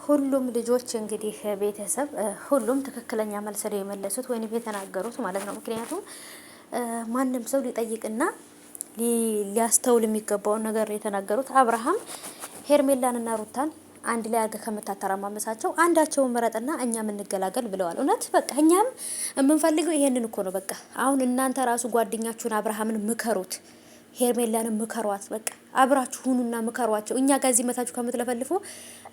ሁሉም ልጆች እንግዲህ ቤተሰብ ሁሉም ትክክለኛ መልስ ነው የመለሱት ወይንም የተናገሩት ማለት ነው። ምክንያቱም ማንም ሰው ሊጠይቅና ሊያስተውል የሚገባውን ነገር የተናገሩት አብርሃም ሄርሜላንና ሩታን አንድ ላይ አድርገህ ከምታተራማመሳቸው አንዳቸውን ምረጥና እኛም እንገላገል ብለዋል። እውነት በቃ እኛም የምንፈልገው ይሄንን እኮ ነው። በቃ አሁን እናንተ ራሱ ጓደኛችሁን አብርሃምን ምከሩት፣ ሄርሜላንም ምከሯት። በቃ አብራችሁ ሁኑና ምከሯቸው። እኛ ጋር እዚህ መታችሁ ከምትለፈልፉ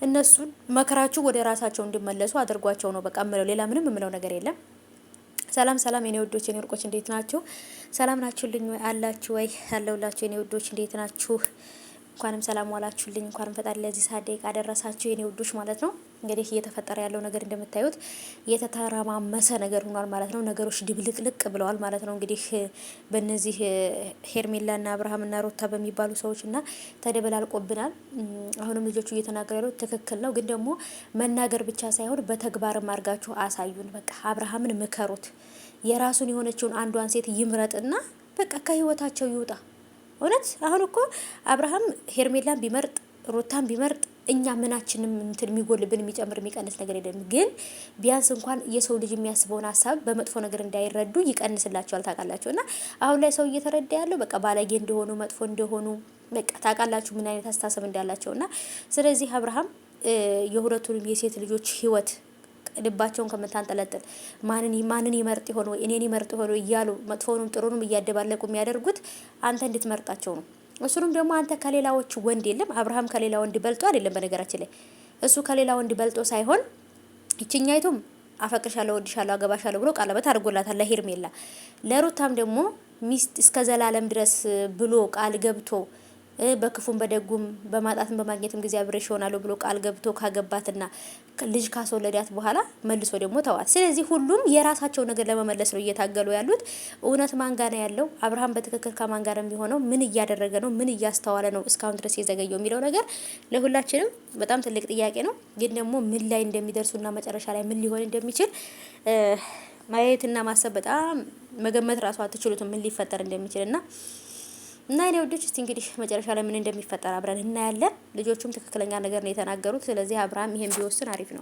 እነሱን መከራችሁ ወደ ራሳቸው እንዲመለሱ አድርጓቸው ነው በቃ ምለው። ሌላ ምንም የምለው ነገር የለም። ሰላም ሰላም የኔ ውዶች የኔ ወርቆች እንዴት ናችሁ? ሰላም ናችሁልኝ ወይ? አላችሁ ወይ? ያለውላችሁ የኔ ውዶች እንዴት ናችሁ? እንኳንም ሰላም ዋላችሁልኝ። እንኳንም ፈጣሪ ለዚህ ሰዓት ደቂቃ አደረሳችሁ የኔ ውዶች ማለት ነው። እንግዲህ እየተፈጠረ ያለው ነገር እንደምታዩት የተተረማመሰ ነገር ሆኗል ማለት ነው። ነገሮች ድብልቅልቅ ብለዋል ማለት ነው። እንግዲህ በእነዚህ ሄርሜላና አብርሃምና ሩታ በሚባሉ ሰዎችና ተደበላልቆብናል። አሁንም ልጆቹ እየተናገሩ ያሉት ትክክል ነው፣ ግን ደግሞ መናገር ብቻ ሳይሆን በተግባርም አድርጋችሁ አሳዩን። በቃ አብርሃምን ምከሩት፣ የራሱን የሆነችውን አንዷን ሴት ይምረጥና በቃ ከህይወታቸው ይውጣ። እውነት አሁን እኮ አብርሃም ሄርሜላን ቢመርጥ ሩታን ቢመርጥ እኛ ምናችንም እንትን የሚጎልብን የሚጨምር የሚቀንስ ነገር የለም። ግን ቢያንስ እንኳን የሰው ልጅ የሚያስበውን ሀሳብ በመጥፎ ነገር እንዳይረዱ ይቀንስላቸዋል። ታውቃላችሁ። እና አሁን ላይ ሰው እየተረዳ ያለው በቃ ባለጌ እንደሆኑ መጥፎ እንደሆኑ በቃ ታውቃላችሁ ምን አይነት አስተሳሰብ እንዳላቸው። እና ስለዚህ አብርሃም የሁለቱንም የሴት ልጆች ህይወት ልባቸውን ከምታንጠለጥል ማንን ይመርጥ ይሆን ወይ እኔን ይመርጥ ይሆን እያሉ መጥፎውንም ጥሩንም እያደባለቁ የሚያደርጉት አንተ እንድትመርጣቸው ነው። እሱንም ደግሞ አንተ ከሌላዎች ወንድ የለም። አብርሃም ከሌላ ወንድ በልጦ አይደለም። በነገራችን ላይ እሱ ከሌላ ወንድ በልጦ ሳይሆን ይችኛይቱም አፈቅርሻለሁ፣ ወድሻለሁ፣ አገባሻለሁ ብሎ ቀለበት አድርጎላታል ለሄርሜላ። ለሩታም ደግሞ ሚስት እስከ ዘላለም ድረስ ብሎ ቃል ገብቶ በክፉም በደጉም በማጣትም በማግኘትም ጊዜ አብሬሽ ሆናለሁ ብሎ ቃል ገብቶ ካገባትና ልጅ ካስወለዳት በኋላ መልሶ ደግሞ ተዋት። ስለዚህ ሁሉም የራሳቸው ነገር ለመመለስ ነው እየታገሉ ያሉት። እውነት ማን ጋር ነው ያለው? አብርሃም በትክክል ከማን ጋር የሚሆነው? ምን እያደረገ ነው? ምን እያስተዋለ ነው እስካሁን ድረስ የዘገየው የሚለው ነገር ለሁላችንም በጣም ትልቅ ጥያቄ ነው። ግን ደግሞ ምን ላይ እንደሚደርሱና መጨረሻ ላይ ምን ሊሆን እንደሚችል ማየትና ማሰብ በጣም መገመት ራሱ አትችሉትም ምን ሊፈጠር እንደሚችልና እና እኔ ወዶች እስቲ እንግዲህ መጨረሻ ላይ ምን እንደሚፈጠር አብረን እናያለን። ልጆቹም ትክክለኛ ነገር ነው የተናገሩት። ስለዚህ አብርሃም ይሄን ቢወስን አሪፍ ነው።